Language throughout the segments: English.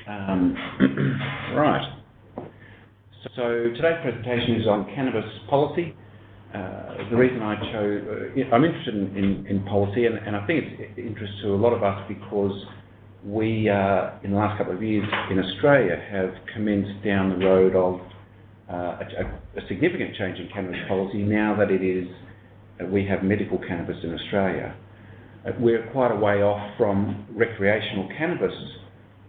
Right. So today's presentation is on cannabis policy. The reason I chose, I'm interested in policy, and I think it's of interest to a lot of us because we, in the last couple of years in Australia, have commenced down the road of a significant change in cannabis policy now that we have medical cannabis in Australia. We're quite a way off from recreational cannabis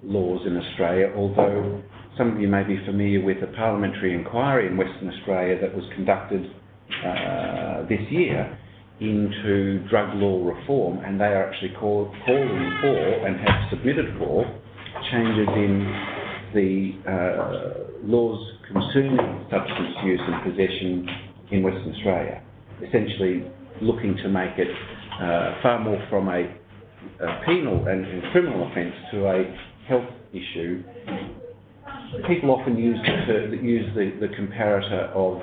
laws in Australia, although some of you may be familiar with a parliamentary inquiry in Western Australia that was conducted this year into drug law reform, and they are actually calling for and have submitted for changes in the laws concerning substance use and possession in Western Australia, essentially looking to make it far more from a penal and criminal offence to a health issue. People often use the comparator of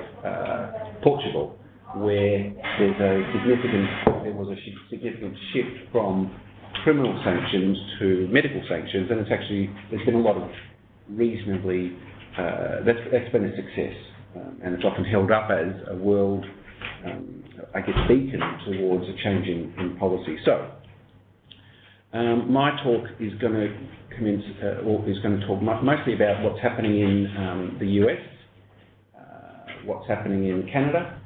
Portugal, where there was a significant shift from criminal sanctions to medical sanctions, and there's been a lot of reasonably that's been a success, and it's often held up as a world beacon towards a change in policy. So my talk is going to commence, is going to talk mostly about what's happening in the US, what's happening in Canada,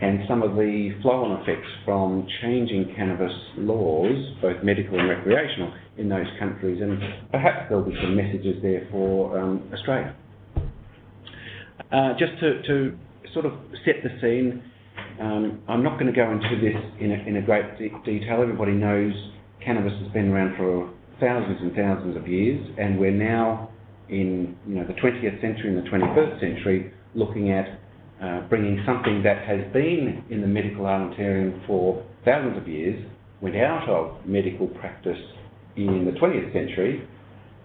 and some of the flow-on effects from changing cannabis laws, both medical and recreational, in those countries, and perhaps there'll be some messages there for Australia. Just to sort of set the scene, I'm not going to go into this in a great detail. Everybody knows cannabis has been around for thousands and thousands of years, and we're now in the 20th century and the 21st century looking at bringing something that has been in the medical armamentarium for thousands of years, went out of medical practice in the 20th century,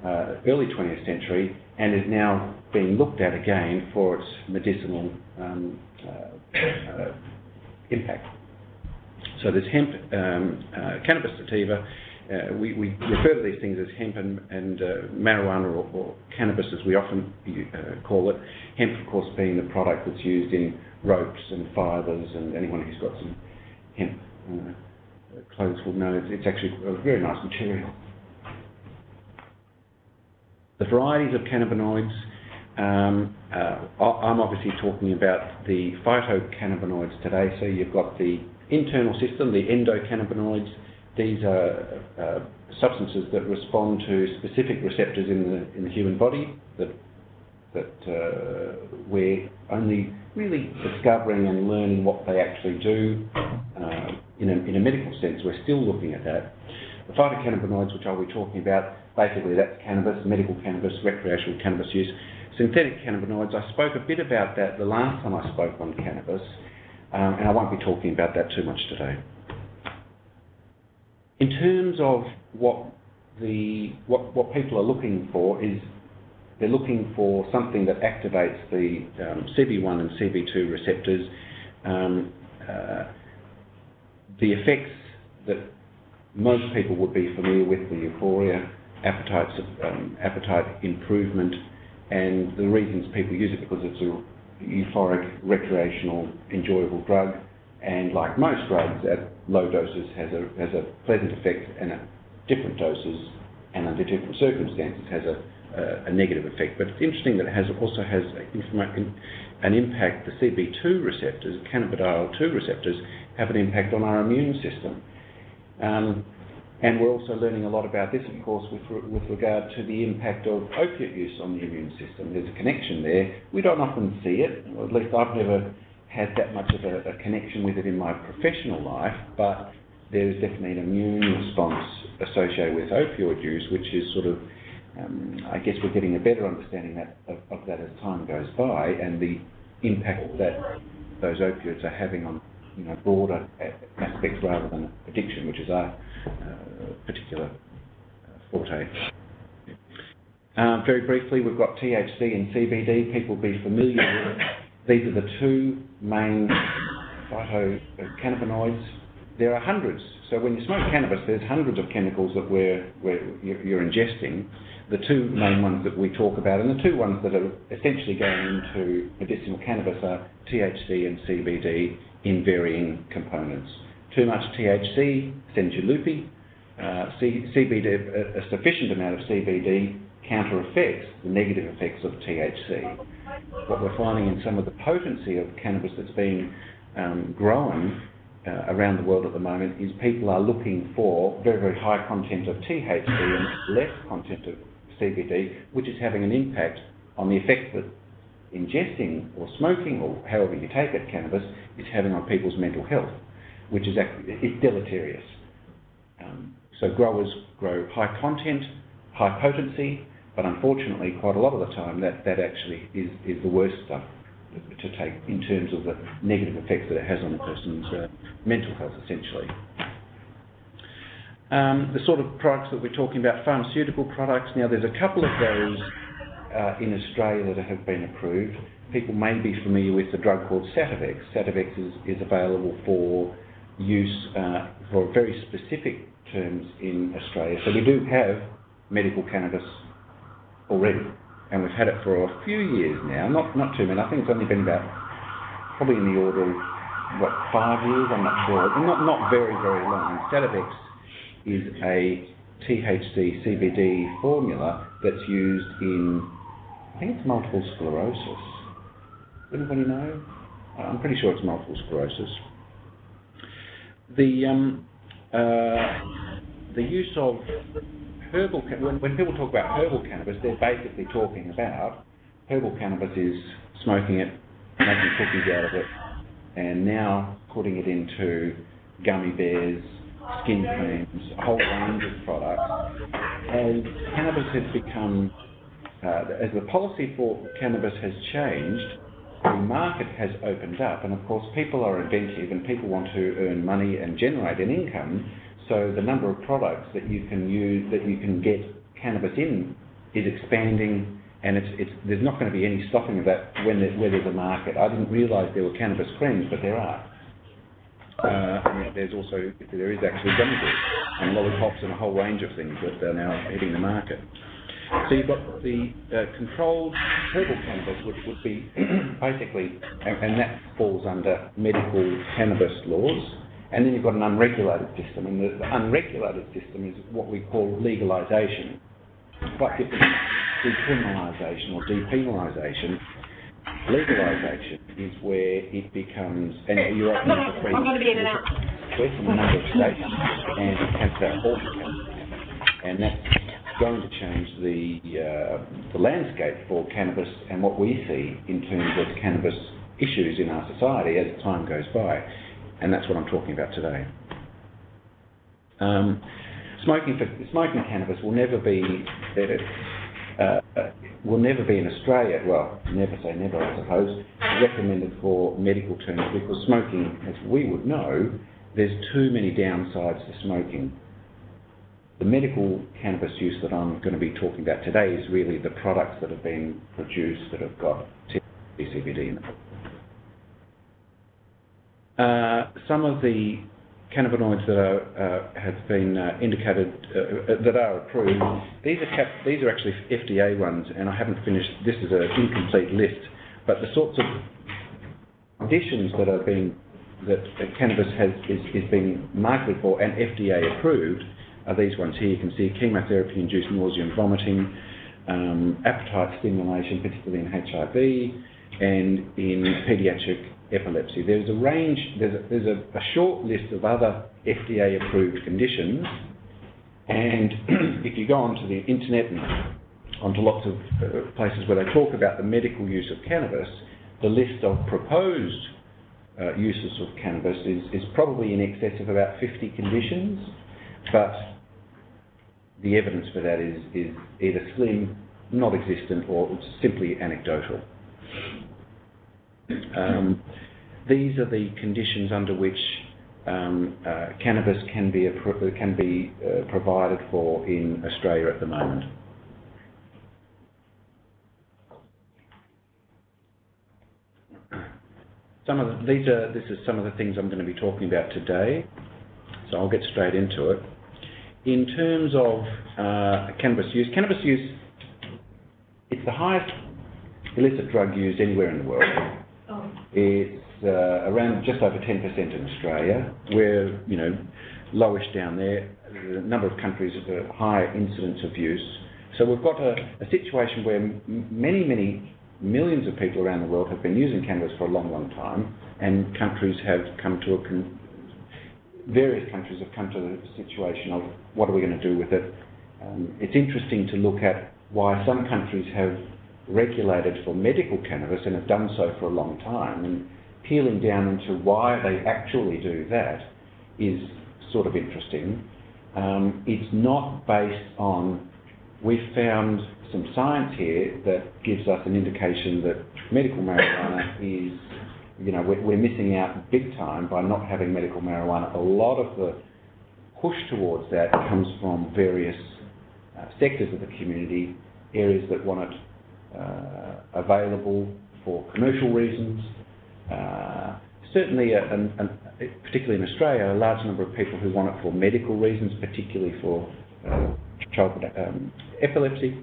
early 20th century, and is now being looked at again for its medicinal impact. So there's hemp, cannabis sativa. We refer to these things as hemp and marijuana or cannabis, as we often call it. Hemp, of course, being the product that's used in ropes and fibres, and anyone who's got some hemp clothes will know it's actually a very nice material. The varieties of cannabinoids, I'm obviously talking about the phytocannabinoids today. So you've got the internal system, the endocannabinoids. These are substances that respond to specific receptors in the human body that we're only really discovering and learning what they actually do in a medical sense. We're still looking at that. The phytocannabinoids, which I'll be talking about, basically that's cannabis, medical cannabis, recreational cannabis use. Synthetic cannabinoids, I spoke a bit about that the last time I spoke on cannabis, and I won't be talking about that too much today. In terms of what people are looking for is they're looking for something that activates the CB1 and CB2 receptors. The effects that most people would be familiar with, the euphoria, appetite improvement, and the reasons people use it because it's a euphoric, recreational, enjoyable drug, and like most drugs at low doses has a pleasant effect, and at different doses and under different circumstances has a negative effect. But it's interesting that it also has an impact. The CB2 receptors, cannabidiol-2 receptors, have an impact on our immune system. And we're also learning a lot about this, of course, with regard to the impact of opiate use on the immune system. There's a connection there. We don't often see it, or at least I've never had that much of a connection with it in my professional life, but there is definitely an immune response associated with opioid use, which is sort of, I guess we're getting a better understanding of that as time goes by, and the impact that those opioids are having on broader aspects rather than addiction, which is our particular forte. Very briefly, we've got THC and CBD. People will be familiar with it. These are the two main phytocannabinoids there are hundreds. So when you smoke cannabis, there's hundreds of chemicals that you're ingesting. The two main ones that we talk about, and the two ones that are essentially going into medicinal cannabis, are THC and CBD in varying components. Too much THC sends you loopy. CBD, a sufficient amount of CBD counter effects the negative effects of THC. What we're finding in some of the potency of cannabis that's being grown around the world at the moment is people are looking for very, very high content of THC and less content of CBD, which is having an impact on the effect that ingesting or smoking, or however you take it, cannabis, is having on people's mental health, which is it's deleterious. So growers grow high content, high potency, but unfortunately, quite a lot of the time, that actually is the worst stuff to take in terms of the negative effects that it has on a person's mental health, essentially. The sort of products that we're talking about, pharmaceutical products. Now, there's a couple of those in Australia that have been approved. People may be familiar with the drug called Sativex. Sativex is available for use for very specific terms in Australia. So we do have medical cannabis already, and we've had it for a few years now, not too many. I think it's only been about, probably in the order of, 5 years, I'm not sure. Not very, very long. Sativex is a THC CBD formula that's used in, I think it's multiple sclerosis. Anybody know? I'm pretty sure it's multiple sclerosis. The use of herbal, when people talk about herbal cannabis, they're basically talking about herbal cannabis is smoking it, making cookies out of it, and now putting it into gummy bears, skin creams, a whole range of products. As cannabis has become, as the policy for cannabis has changed, the market has opened up, and of course people are inventive and people want to earn money and generate an income. So the number of products that you can use, that you can get cannabis in, is expanding, and there's not going to be any stopping of that where there's a market. I didn't realise there were cannabis creams, but there are. And there is actually gummy bears and lollipops and a whole range of things that are now hitting the market. So you've got the controlled herbal cannabis, which would be basically, and that falls under medical cannabis laws. And then you've got an unregulated system, and the unregulated system is what we call legalisation. Quite different to decriminalisation or depenalisation. Legalisation is where it becomes, and you're opening up a free request in a number of states, and cancer also, and that's going to change the landscape for cannabis and what we see in terms of cannabis issues in our society as time goes by. And that's what I'm talking about today. Smoking cannabis will never be in Australia. Well, never say never, I suppose. Recommended for medical terms, because smoking, as we would know, there's too many downsides to smoking. The medical cannabis use that I'm going to be talking about today is really the products that have been produced that have got CBD in them. Some of the cannabinoids that have been indicated, that are approved, these are actually FDA ones, and I haven't finished, this is an incomplete list, but the sorts of conditions that cannabis is being marketed for and FDA approved are these ones here. You can see chemotherapy-induced nausea and vomiting, appetite stimulation, particularly in HIV, and in paediatric epilepsy. There's a range, there's a short list of other FDA-approved conditions, and if you go onto the internet and onto lots of places where they talk about the medical use of cannabis, the list of proposed uses of cannabis is probably in excess of about 50 conditions, but the evidence for that is either slim, not existent, or it's simply anecdotal. These are the conditions under which cannabis can be provided for in Australia at the moment. This is some of the things I'm going to be talking about today. So I'll get straight into it. In terms of cannabis use, it's the highest illicit drug used anywhere in the world. It's around just over 10% in Australia. We're, lowish down there. A number of countries have a higher incidence of use. So we've got a situation where many, many millions of people around the world have been using cannabis for a long, long time, and countries have come to various countries have come to the situation of what are we going to do with it. It's interesting to look at why some countries have regulated for medical cannabis and have done so for a long time, and peeling down into why they actually do that is sort of interesting. It's not based on, we've found some science here that gives us an indication that medical marijuana is, we're missing out big time by not having medical marijuana. A lot of the push towards that comes from various sectors of the community, areas that want it available for commercial reasons. Certainly, particularly in Australia, a large number of people who want it for medical reasons, particularly for childhood epilepsy.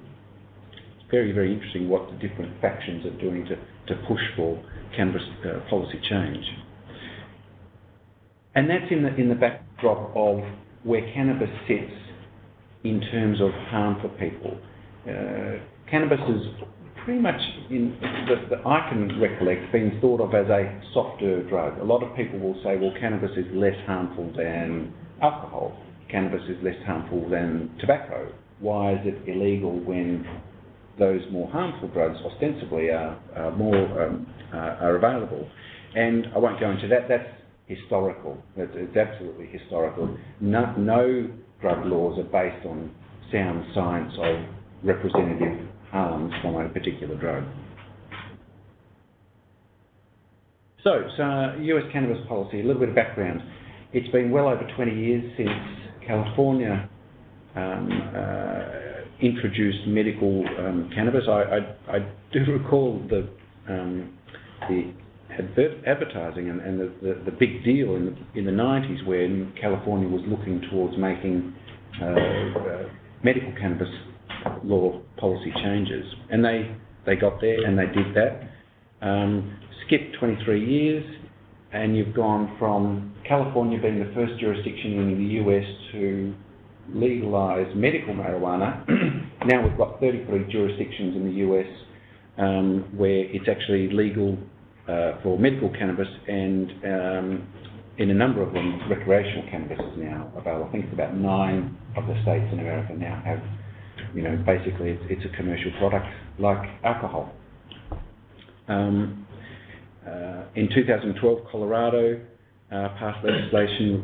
It's very, very interesting what the different factions are doing to push for cannabis policy change. And that's in the backdrop of where cannabis sits in terms of harm for people. Cannabis is pretty much, that I can recollect, being thought of as a softer drug. A lot of people will say, well, cannabis is less harmful than alcohol. Cannabis is less harmful than tobacco. Why is it illegal when those more harmful drugs ostensibly are available? And I won't go into that. That's historical. It's absolutely historical. No drug laws are based on sound science of representative harms from a particular drug. So US cannabis policy, a little bit of background. It's been well over 20 years since California introduced medical cannabis. I do recall the advertising and the big deal in the 90s when California was looking towards making medical cannabis law policy changes, and they got there and they did that. Skipped 23 years, and you've gone from California being the first jurisdiction in the US to legalise medical marijuana. Now we've got 33 jurisdictions in the US where it's actually legal for medical cannabis, and in a number of them, recreational cannabis is now available. I think it's about 9 of the states in America now have, basically it's a commercial product like alcohol. In 2012, Colorado passed legislation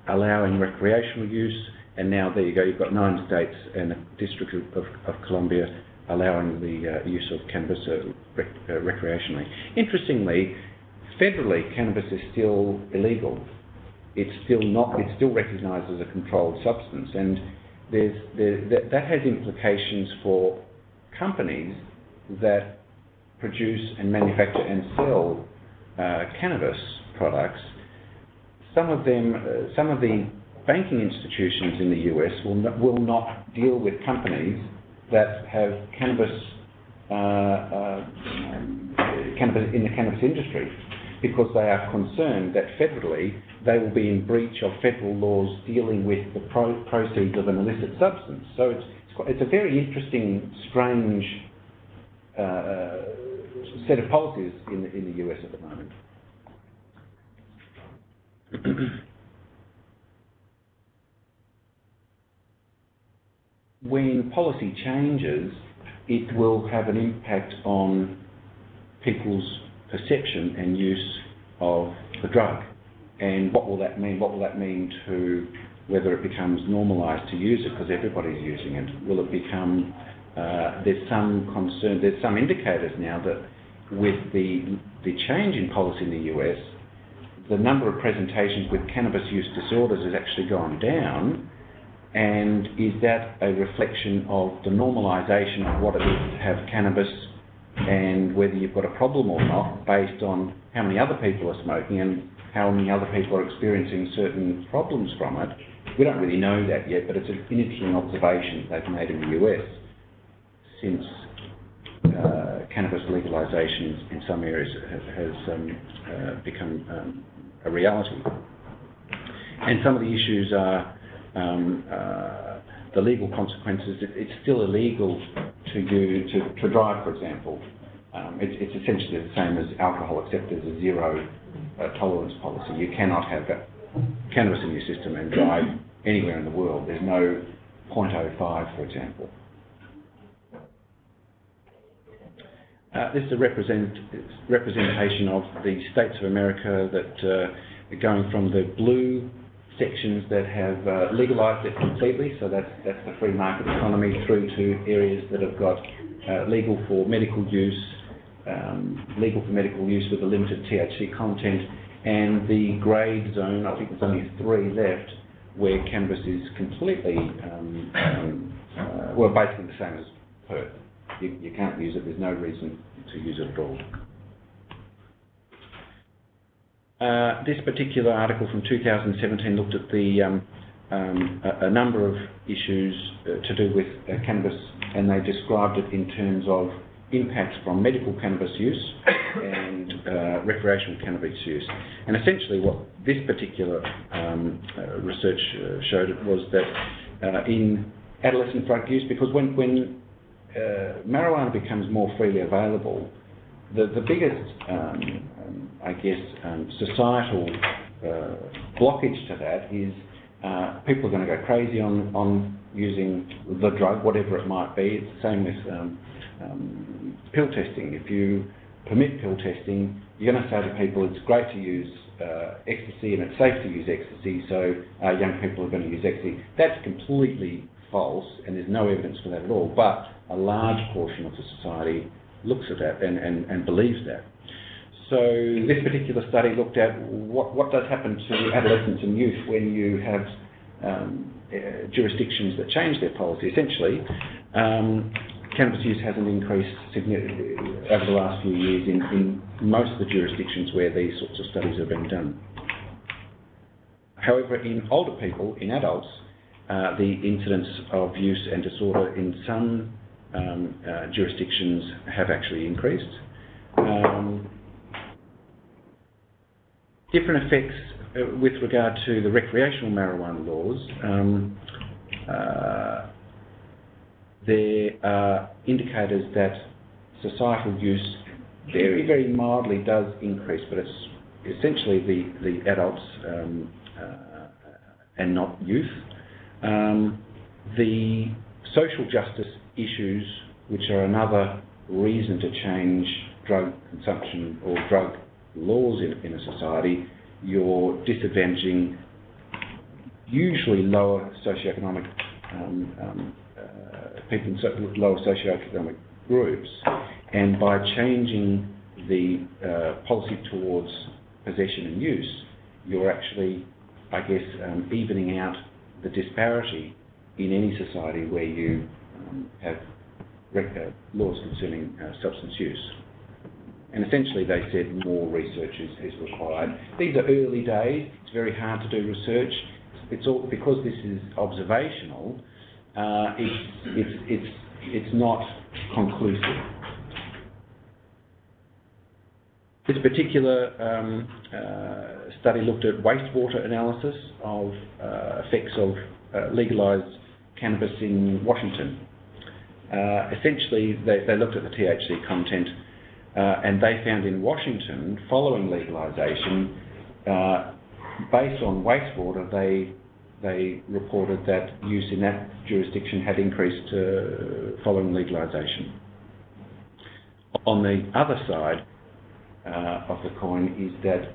allowing recreational use, and now there you go, you've got 9 states and the District of Columbia allowing the use of cannabis recreationally. Interestingly, federally, cannabis is still illegal. It's still recognised as a controlled substance, and that has implications for companies that produce and manufacture and sell cannabis products. Some of the banking institutions in the US will not deal with companies that have cannabis in the cannabis industry, because they are concerned that federally they will be in breach of federal laws dealing with the proceeds of an illicit substance. So it's a very interesting, strange set of policies in the US at the moment. When policy changes, it will have an impact on people's perception and use of the drug. And what will that mean? What will that mean to whether it becomes normalised to use it because everybody's using it? Will it become, there's some concern, there's some indicators now that with the change in policy in the US, the number of presentations with cannabis use disorders has actually gone down. And is that a reflection of the normalisation of what it is to have cannabis, and whether you've got a problem or not based on how many other people are smoking? And how many other people are experiencing certain problems from it. We don't really know that yet, but it's an interesting observation they've made in the US since cannabis legalisation in some areas has become a reality. And some of the issues are the legal consequences. It's still illegal to drive, for example. It's essentially the same as alcohol, except there's a zero tolerance policy. You cannot have cannabis in your system and drive anywhere in the world. There's no 0.05, for example. This is a representation of the states of America that are going from the blue sections that have legalised it completely, so that's the free market economy, through to areas that have got legal for medical use with a limited THC content, and the grey zone, I think there's only 3 left, where cannabis is completely, basically the same as Perth. You can't use it, there's no reason to use it at all. This particular article from 2017 looked at a number of issues to do with cannabis, and they described it in terms of impacts from medical cannabis use and recreational cannabis use. And essentially what this particular research showed was that in adolescent drug use, because when marijuana becomes more freely available, the biggest, societal blockage to that is people are going to go crazy on using the drug, whatever it might be. It's the same with pill testing. If you permit pill testing, you're going to say to people it's great to use ecstasy and it's safe to use ecstasy, so young people are going to use ecstasy. That's completely false, and there's no evidence for that at all, but a large portion of the society looks at that and believes that. So this particular study looked at what does happen to adolescents and youth when you have jurisdictions that change their policy. Essentially, cannabis use hasn't increased significantly over the last few years in most of the jurisdictions where these sorts of studies have been done. However, in older people, in adults, the incidence of use and disorder in some jurisdictions have actually increased. Different effects with regard to the recreational marijuana laws. There are indicators that societal use very, very mildly does increase, but it's essentially the adults and not youth. The social justice issues, which are another reason to change drug consumption or drug laws in a society, you're disadvantaging usually lower socioeconomic people in lower socioeconomic groups, and by changing the policy towards possession and use, you're actually, evening out the disparity in any society where you have laws concerning substance use. And essentially they said more research is required. These are early days, it's very hard to do research. It's all because this is observational, it's not conclusive. This particular study looked at wastewater analysis of effects of legalised cannabis in Washington. Essentially, they looked at the THC content, and they found in Washington, following legalisation, based on wastewater, they reported that use in that jurisdiction had increased following legalisation. On the other side of the coin is that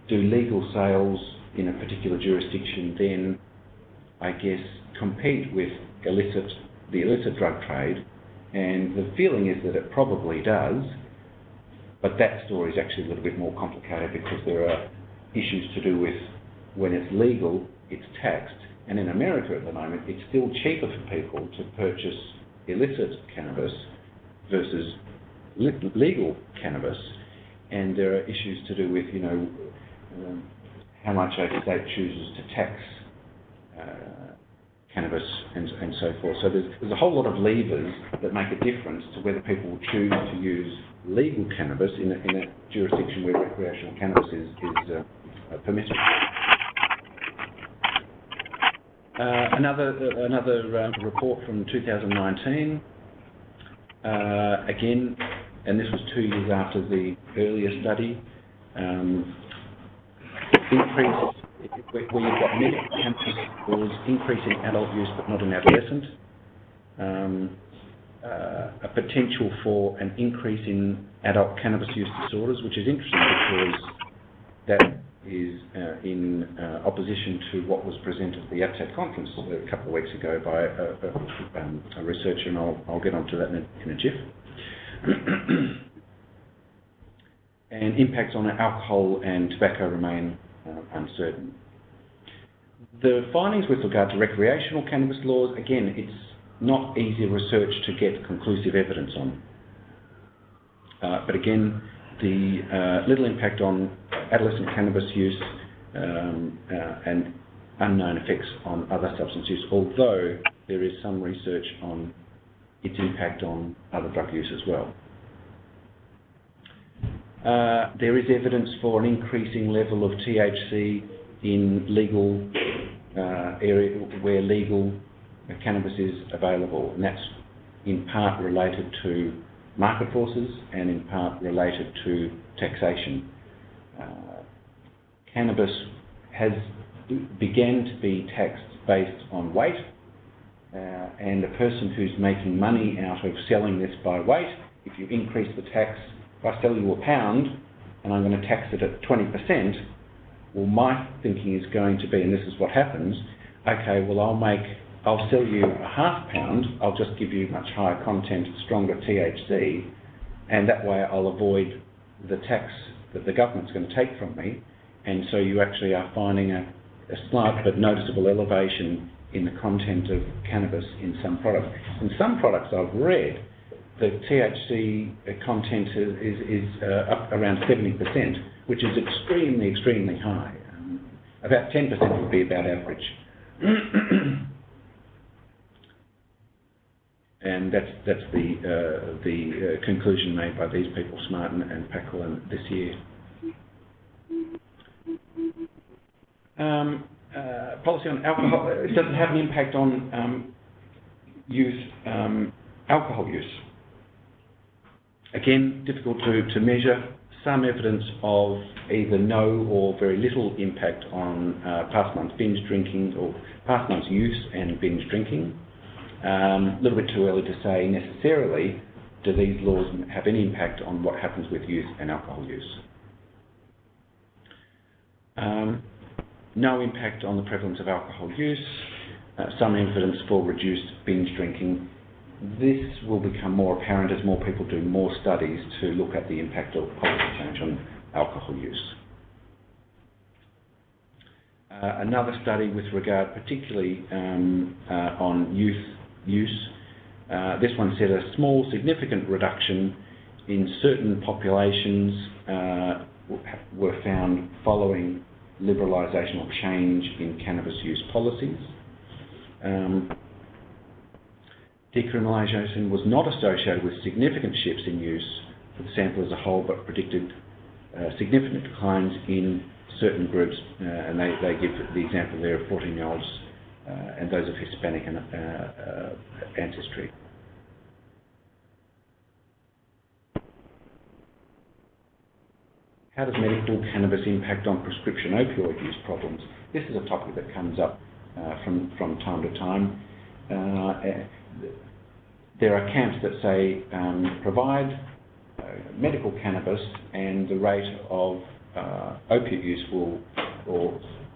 do legal sales in a particular jurisdiction then, compete with the illicit drug trade? And the feeling is that it probably does, but that story is actually a little bit more complicated because there are issues to do with when it's legal, it's taxed, and in America at the moment, it's still cheaper for people to purchase illicit cannabis versus legal cannabis, and there are issues to do with, how much a state chooses to tax cannabis and so forth. So there's a whole lot of levers that make a difference to whether people will choose to use legal cannabis in a jurisdiction where recreational cannabis is permitted. Another report from 2019, again, and this was 2 years after the earlier study, increase where you've got medical cannabis laws, increase in adult use but not in adolescent, a potential for an increase in adult cannabis use disorders, which is interesting because that is in opposition to what was presented at the APSAT conference a couple of weeks ago by a researcher, and I'll get onto that in a jiff. And impacts on alcohol and tobacco remain uncertain. The findings with regard to recreational cannabis laws, again, it's not easy research to get conclusive evidence on. But again, the little impact on adolescent cannabis use and unknown effects on other substance use, although there is some research on its impact on other drug use as well. There is evidence for an increasing level of THC in legal area where legal cannabis is available, and that's in part related to market forces and in part related to taxation. Cannabis began to be taxed based on weight, and a person who's making money out of selling this by weight, if you increase the tax, if I sell you a pound and I'm going to tax it at 20%, well, my thinking is going to be, and this is what happens, okay, well, I'll sell you a half pound, I'll just give you much higher content, stronger THC, and that way I'll avoid the tax that the government's going to take from me, and so you actually are finding a slight but noticeable elevation in the content of cannabis in some products. In some products I've read, the THC content is up around 70%, which is extremely, extremely high. About 10% would be about average. And that's the conclusion made by these people, Smart and Paquin, this year. Policy on alcohol, it doesn't have an impact on alcohol use. Again, difficult to measure. Some evidence of either no or very little impact on past months binge drinking or past months use and binge drinking. A little bit too early to say necessarily do these laws have any impact on what happens with youth and alcohol use. No impact on the prevalence of alcohol use. Some evidence for reduced binge drinking. This will become more apparent as more people do more studies to look at the impact of policy change on alcohol use. Another study with regard particularly on youth use. This one said a small significant reduction in certain populations were found following liberalisation or change in cannabis use policies. Decriminalisation was not associated with significant shifts in use for the sample as a whole, but predicted significant declines in certain groups, and they give the example there of 14-year-olds and those of Hispanic ancestry. How does medical cannabis impact on prescription opioid use problems? This is a topic that comes up from time to time. There are camps that say provide medical cannabis and the rate of opiate use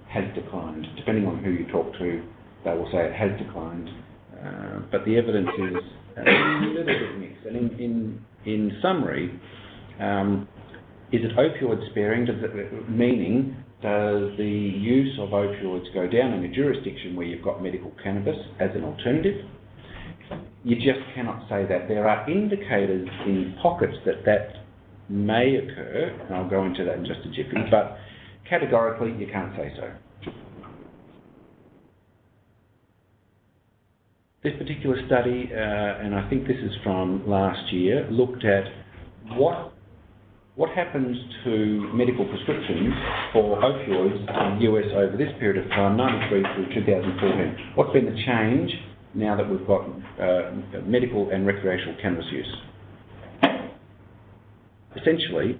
has declined. Depending on who you talk to, they will say it has declined, but the evidence is a little bit mixed. And in summary, is it opioid sparing? Meaning, does the use of opioids go down in a jurisdiction where you've got medical cannabis as an alternative? You just cannot say that. There are indicators in pockets that may occur, and I'll go into that in just a jiffy, but categorically, you can't say so. This particular study, and I think this is from last year, looked at what happens to medical prescriptions for opioids in the US over this period of time, 93 through 2014. What's been the change now that we've got medical and recreational cannabis use? Essentially,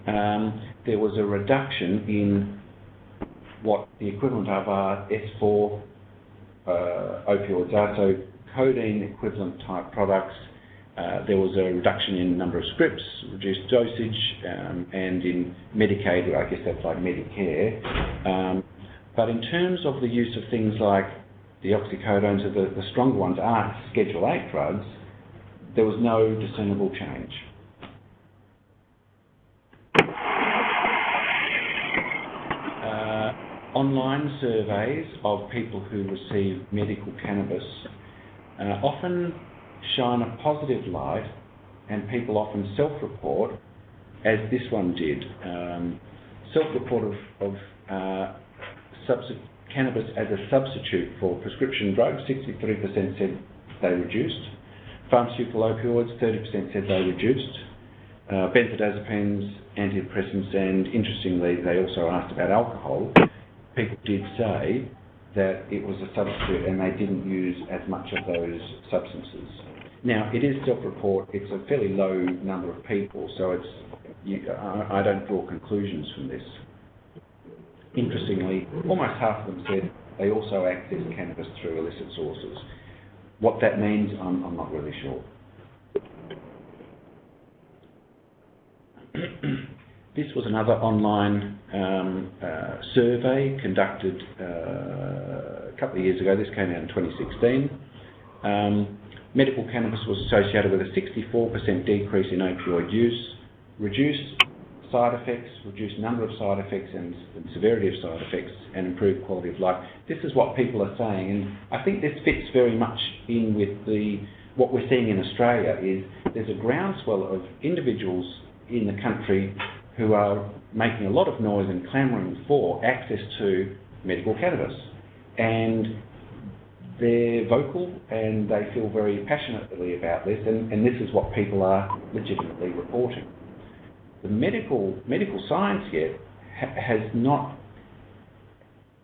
there was a reduction in what the equivalent of our S4 opioids are, so codeine equivalent type products. There was a reduction in number of scripts, reduced dosage, and in Medicaid, I guess that's like Medicare. But in terms of the use of things like the oxycodones, or the stronger ones aren't Schedule 8 drugs, there was no discernible change. Online surveys of people who receive medical cannabis often shine a positive light, and people often self-report, as this one did. Self-report of cannabis as a substitute for prescription drugs, 63% said they reduced. Pharmaceutical opioids, 30% said they reduced. Benzodiazepines, antidepressants, and interestingly, they also asked about alcohol. People did say that it was a substitute and they didn't use as much of those substances. Now, it is self-report, it's a fairly low number of people, so I don't draw conclusions from this. Interestingly, almost half of them said they also access cannabis through illicit sources. What that means, I'm not really sure. This was another online survey conducted a couple of years ago. This came out in 2016. Medical cannabis was associated with a 64% decrease in opioid use, reduced side effects, reduced number of side effects and severity of side effects, and improved quality of life. This is what people are saying, and I think this fits very much in with what we're seeing in Australia. Is there's a groundswell of individuals in the country who are making a lot of noise and clamouring for access to medical cannabis. And they're vocal and they feel very passionately about this, and this is what people are legitimately reporting. The medical science yet has not,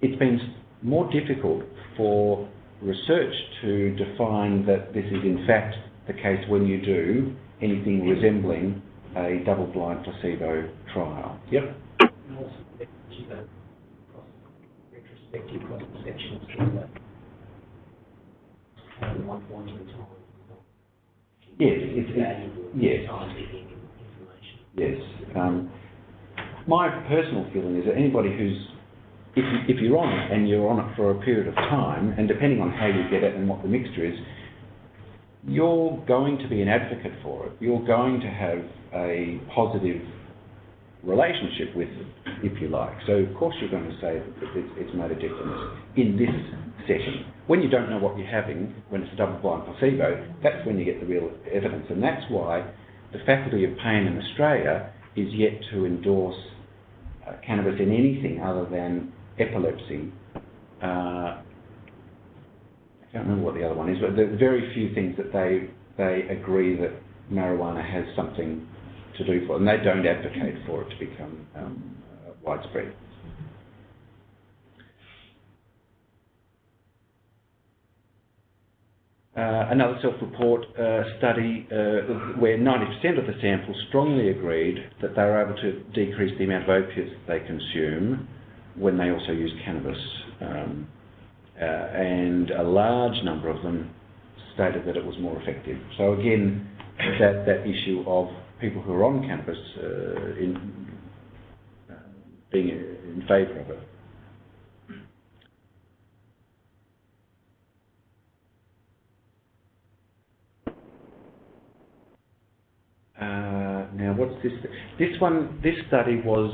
it's been more difficult for research to define that this is in fact the case when you do anything resembling a double-blind placebo trial. Yep. And also, retrospective cross-sections at one point in time. Yes, yes. Scientific information. Yes. My personal feeling is that anybody who's, if you're on it and you're on it for a period of time, and depending on how you get it and what the mixture is, you're going to be an advocate for it. You're going to have a positive relationship with it, if you like. So of course you're going to say that it's made a difference in this setting. When you don't know what you're having, when it's a double-blind placebo, that's when you get the real evidence, and that's why the Faculty of Pain in Australia is yet to endorse cannabis in anything other than epilepsy. I can't remember what the other one is, but there are very few things that they agree that marijuana has something to do for it, and they don't advocate for it to become widespread. Another self-report study where 90% of the sample strongly agreed that they were able to decrease the amount of opiates that they consume when they also use cannabis. And a large number of them stated that it was more effective. So again, that issue of people who are on cannabis being in favour of it. Now, what's this? This study was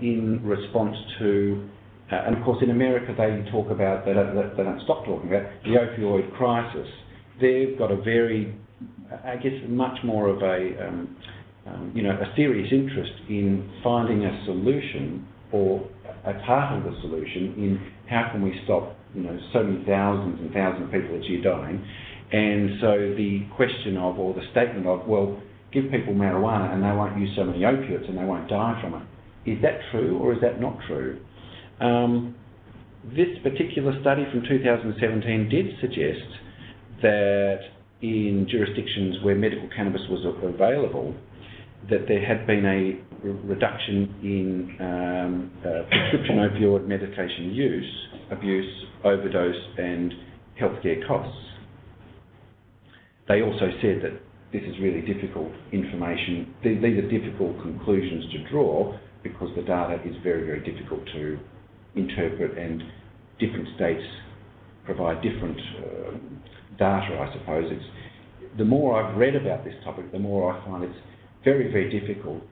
in response to, and of course in America they talk about, they don't stop talking about the opioid crisis. They've got a very, I guess, much more of a serious interest in finding a solution or a part of the solution in how can we stop, so many thousands and thousands of people each year dying. And so the question of, or the statement of, well, give people marijuana and they won't use so many opiates and they won't die from it. Is that true or is that not true? This particular study from 2017 did suggest that in jurisdictions where medical cannabis was available, that there had been a reduction in prescription opioid medication use, abuse, overdose and healthcare costs. They also said that this is really difficult information. These are difficult conclusions to draw because the data is very, very difficult to interpret, and different states provide different data, I suppose. The more I've read about this topic, the more I find it's very, very difficult.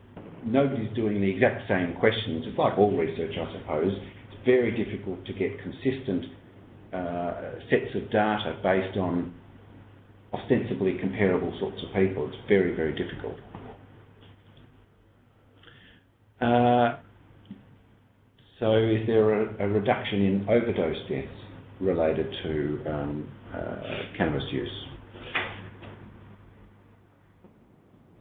Nobody's doing the exact same questions. It's like all research, I suppose. It's very difficult to get consistent sets of data based on ostensibly comparable sorts of people. It's very, very difficult. So is there a reduction in overdose deaths related to cannabis use?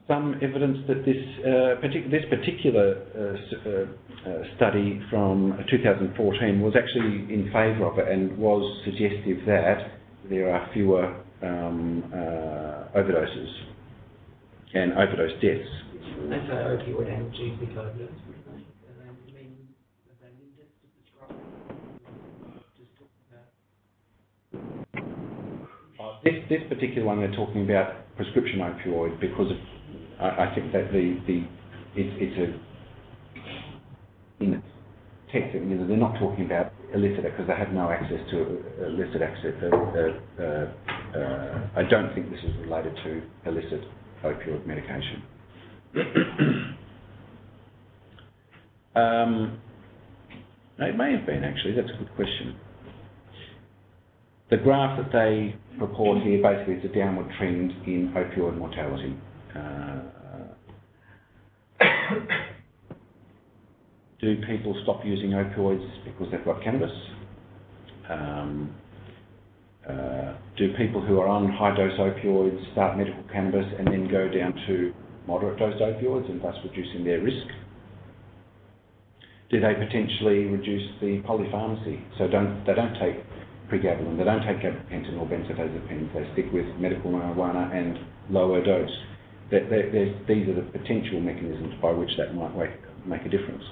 Some evidence that this particular study from 2014 was actually in favour of it and was suggestive that there are fewer overdoses and overdose deaths. They say opioid analgesic overdose. This particular one, they're talking about prescription opioid because of, I think that it's in the text, they're not talking about illicit because they have no access to illicit access. I don't think this is related to illicit opioid medication. It may have been actually. That's a good question. The graph that they purport here basically is a downward trend in opioid mortality. Do people stop using opioids because they've got cannabis? Do people who are on high-dose opioids start medical cannabis and then go down to moderate-dose opioids and thus reducing their risk? Do they potentially reduce the polypharmacy? So they don't take pregabalin, they don't take gabapentin or benzodiazepines, they stick with medical marijuana and lower dose. These are the potential mechanisms by which that might make a difference.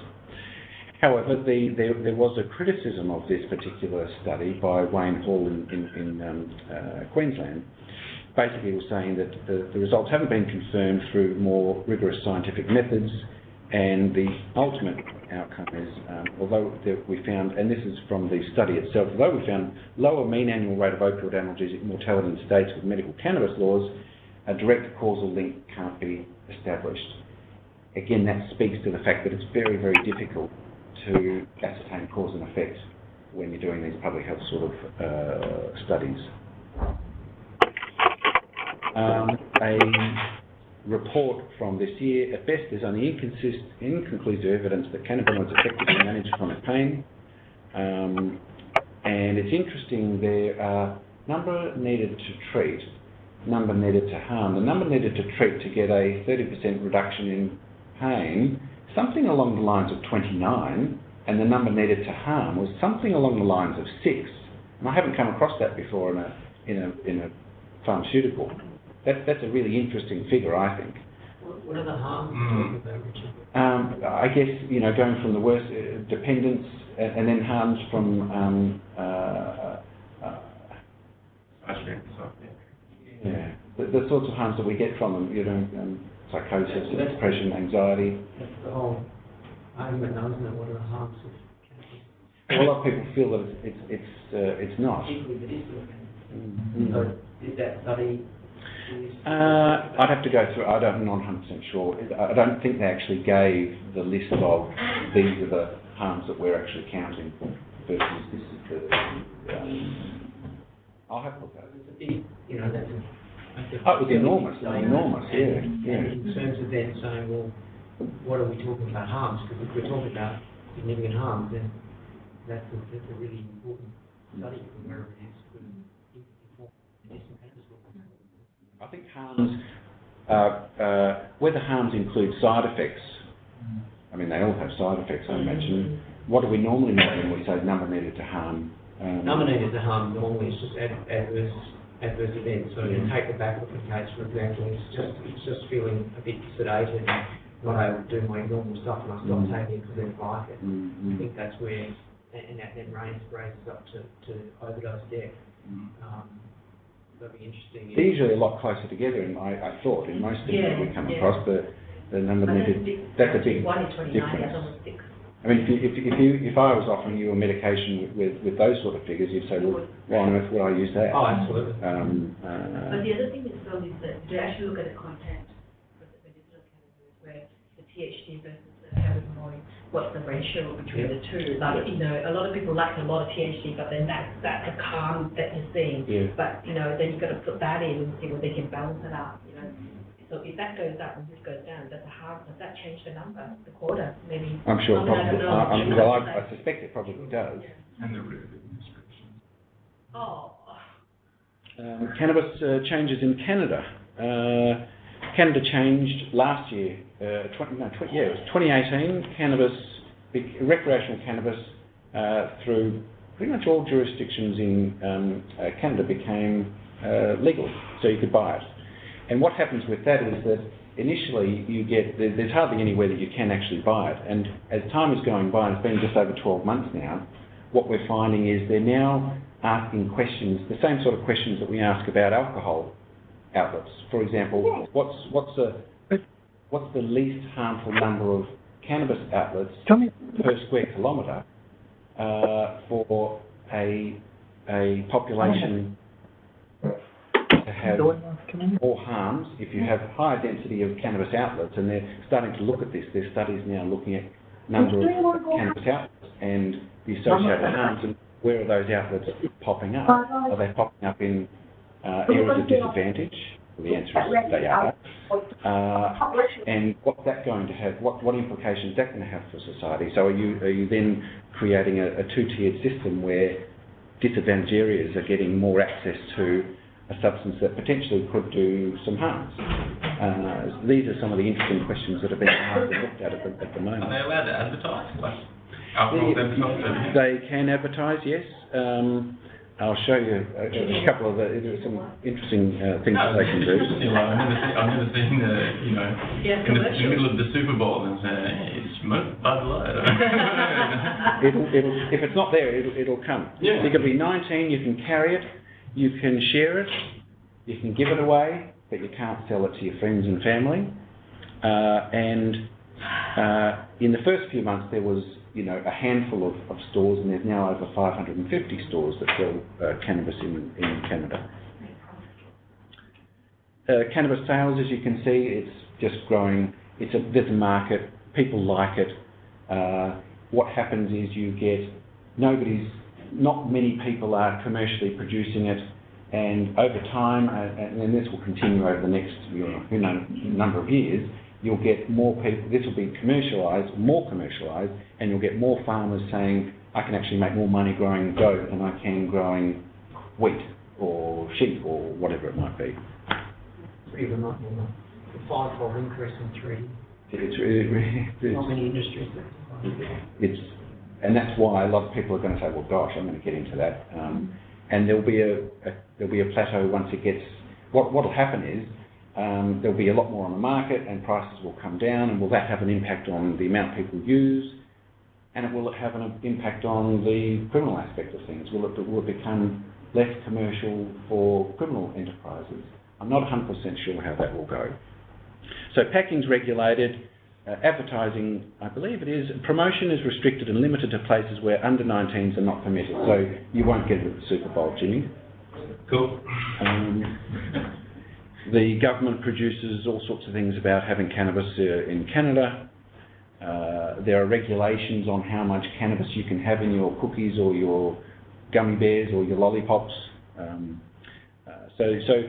However, there was a criticism of this particular study by Wayne Hall in Queensland. Basically, he was saying that the results haven't been confirmed through more rigorous scientific methods, and the ultimate outcome is, although we found, and this is from the study itself, although we found lower mean annual rate of opioid analgesic mortality in states with medical cannabis laws, a direct causal link can't be established. Again, that speaks to the fact that it's very, very difficult to ascertain cause and effect when you're doing these public health sort of studies. A report from this year, at best there's only inconclusive evidence that cannabinoids effectively manage chronic pain. And it's interesting, there are number needed to treat, number needed to harm. The number needed to treat to get a 30% reduction in pain, something along the lines of 29, and the number needed to harm was something along the lines of 6. And I haven't come across that before in a pharmaceutical. That's a really interesting figure, I think. What are the harms you're talking about, Richard? I guess, going from the worst dependence and then harms from the sorts of harms that we get from them, psychosis, depression, anxiety. That's the whole argument now, isn't it? What are the harms of cannabis? A lot of people feel that it's not. Particularly medicinal cannabis. So did that study... I'd have to go through. I'm not 100% sure. I don't think they actually gave the list of these are the harms that we're actually counting versus this is the. I'll have a look at it. It's a big, that's it was enormous. Enormous, yeah. And in terms of then saying, well, what are we talking about harms? Because if we're talking about significant harms, then that's a really important study from wherever it is to inform medicinal cannabis law. I think harms, whether harms include side effects, I mean, they all have side effects, I imagine. What do we normally mean when we say number needed to harm? Number needed to harm normally is just adverse events. So you take the backward case, for example, it's just feeling a bit sedated, not able to do my normal stuff, and I stop taking it because I don't like it. I think that's where, and that then raises up to overdose death. That'd be interesting. They're usually a lot closer together, and I thought, in most things that we come across, the number needed, that's a big difference. I mean, if I was offering you a medication with those sort of figures, you'd say, well, why on earth would I use that? Oh, absolutely. But the other thing as well is that to actually look at the content of the medicinal cannabis, where the THC versus the cannabinoid, what's the ratio between the two? Like, you know, a lot of people like a lot of THC, but then that's the calm that you're seeing. Yeah. But, you know, then you've got to put that in and see whether they can balance it out, you know. So if that goes up and this goes down, does that change the number, the quarter, maybe? I'm sure I mean, probably. I I suspect it probably does. And the route of administration. Oh. Cannabis changes in Canada. Canada changed last year. It was 2018. Cannabis, recreational cannabis, through pretty much all jurisdictions in Canada became legal, so you could buy it. And what happens with that is that initially you get, there's hardly anywhere that you can actually buy it. And as time is going by, and it's been just over 12 months now, what we're finding is they're now asking questions, the same sort of questions that we ask about alcohol outlets. For example, what's the least harmful number of cannabis outlets per square kilometre for a population to have more harms if you have higher density of cannabis outlets, and they're starting to look at this. There's studies now looking at number of cannabis outlets and the associated harms, and where are those outlets popping up? Are they popping up in areas of disadvantage? Well, the answer is they are. And what's that going to have? What implications is that going to have for society? So are you then creating a two-tiered system where disadvantaged areas are getting more access to a substance that potentially could do some harm? These are some of the interesting questions that have been asked and looked at the moment. Are they allowed to advertise? Like alcohol themselves? They can advertise, yes. I'll show you a couple of there's some interesting things that they can do. I've never seen in the middle of the Super Bowl and say, hey, smoke Bud Light. If it's not there, it'll come. Yeah. You can be 19, you can carry it, you can share it, you can give it away, but you can't sell it to your friends and family. And in the first few months, there was a handful of stores, and there's now over 550 stores that sell cannabis in Canada. Cannabis sales, as you can see, it's just growing. There's a market. People like it. What happens is you get not many people are commercially producing it, and over time, and this will continue over the next number of years, you'll get more people, this will be more commercialised, and you'll get more farmers saying, I can actually make more money growing goat than I can growing wheat or sheep or whatever it might be. Pretty remarkable. The five-fold increase in 3 It's not many industries. And that's why a lot of people are going to say, well, gosh, I'm going to get into that. And there'll be a plateau once it gets. What'll happen is there'll be a lot more on the market, and prices will come down. And will that have an impact on the amount people use? And will it have an impact on the criminal aspect of things? Will it become less commercial for criminal enterprises? I'm not 100% sure how that will go. So packing's regulated. Advertising, I believe it is. Promotion is restricted and limited to places where under 19s are not permitted. So you won't get it at the Super Bowl, Jimmy. Cool. The government produces all sorts of things about having cannabis in Canada. There are regulations on how much cannabis you can have in your cookies or your gummy bears or your lollipops. So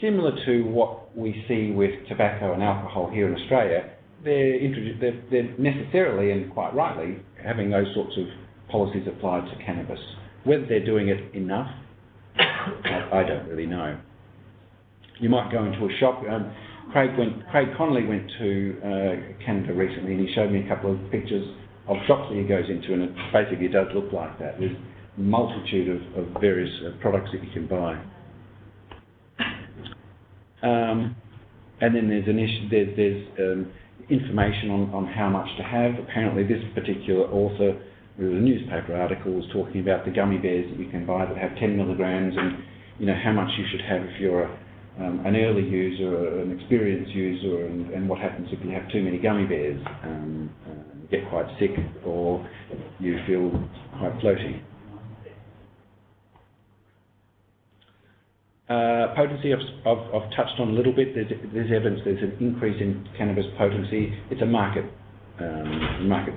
similar to what we see with tobacco and alcohol here in Australia, they're necessarily and quite rightly having those sorts of policies applied to cannabis. Whether they're doing it enough, I don't really know. You might go into a shop. Craig Connolly went to Canada recently, and he showed me a couple of pictures of shops that he goes into, and it basically does look like that. There's a multitude of various products that you can buy. And then there's information on how much to have. Apparently this particular author, there was a newspaper article, was talking about the gummy bears that you can buy that have 10 milligrams, and you know how much you should have if you're an early user or an experienced user, and what happens if you have too many gummy bears. You get quite sick or you feel quite floaty. Potency I've touched on a little bit. There's evidence there's an increase in cannabis potency. It's a market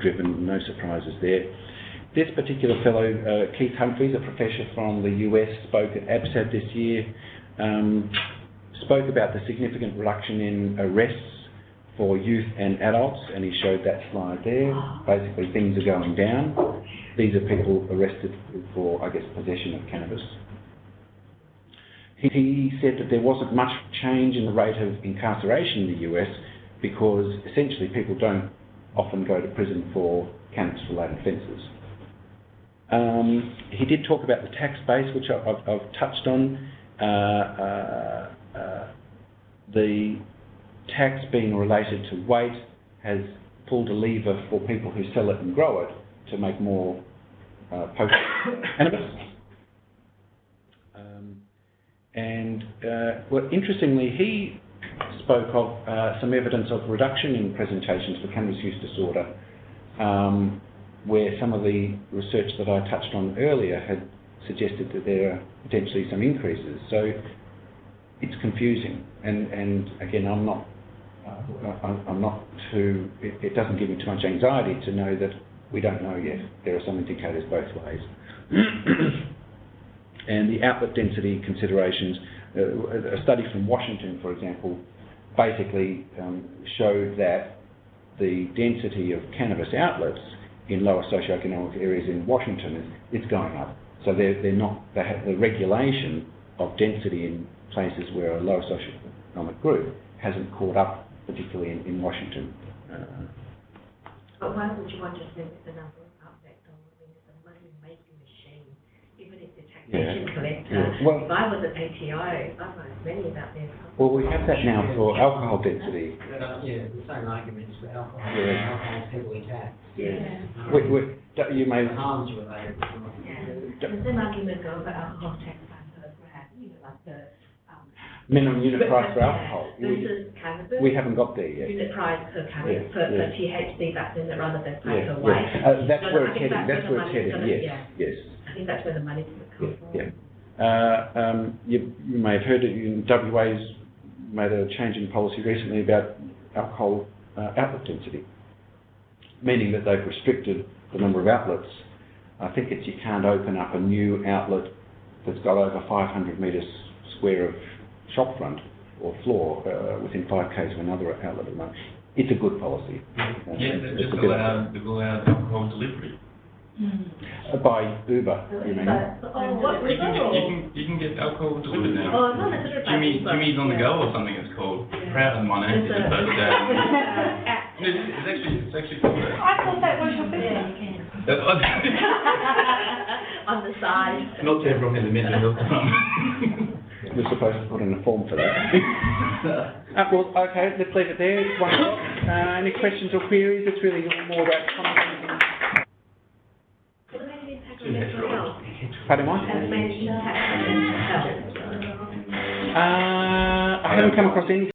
driven, no surprises there. This particular fellow, Keith Humphreys, a professor from the US, spoke at ABSAD this year, spoke about the significant reduction in arrests for youth and adults, and he showed that slide there. Basically things are going down. These are people arrested for, I guess, possession of cannabis. He said that there wasn't much change in the rate of incarceration in the US because essentially people don't often go to prison for cannabis-related offences. He did talk about the tax base, which I've touched on. The tax being related to weight has pulled a lever for people who sell it and grow it to make more potent cannabis. Well, interestingly, he spoke of some evidence of reduction in presentations for cannabis use disorder, where some of the research that I touched on earlier had suggested that there are potentially some increases. So it's confusing, and again, I'm not too. It doesn't give me too much anxiety to know that we don't know yet. There are some indicators both ways. And the outlet density considerations, a study from Washington, for example, basically showed that the density of cannabis outlets in lower socioeconomic areas in Washington is going up. So they have the regulation of density in places where a lower socioeconomic group hasn't caught up, particularly in Washington. But why would you want to limit the number of outlets on the money-making machine, even if the taxation collector? Yeah. Well, if I was an ATO, I've got as many about there. Well, we have that now for alcohol density. Yeah, the same arguments for alcohol. Yeah. Alcohol is heavily taxed. Yeah. You may. Harms related. Yeah. The same argument goes for alcohol tax per gram, like the minimum unit price for alcohol. Versus cannabis. We haven't got there yet. Unit price per cannabis, per THC vaccine rather than price per Yeah. weight. That's where it's heading. That's where it's heading. Yes. I think that's where the money's going to come from. Yeah. You may have heard it in WA's made a change in policy recently about alcohol outlet density, meaning that they've restricted the number of outlets. I think it's you can't open up a new outlet that's got over 500 metres square of shop front or floor within 5 k's of another outlet at the moment. It's a good policy. They've just allowed alcohol delivery. By Uber, you mean? What You can get alcohol delivered now. Oh, not necessarily. Jimmy's on the go or something it's called. Proud of my name, but it's actually called that. I thought that was your business. Yeah, you can. On the side. Not to everyone in the middle of the time. We're supposed to put in a form for that. Well, okay, let's leave it there. It's 1 o'clock. Any questions or queries? It's really more about commenting. Pardon what? I haven't come across any.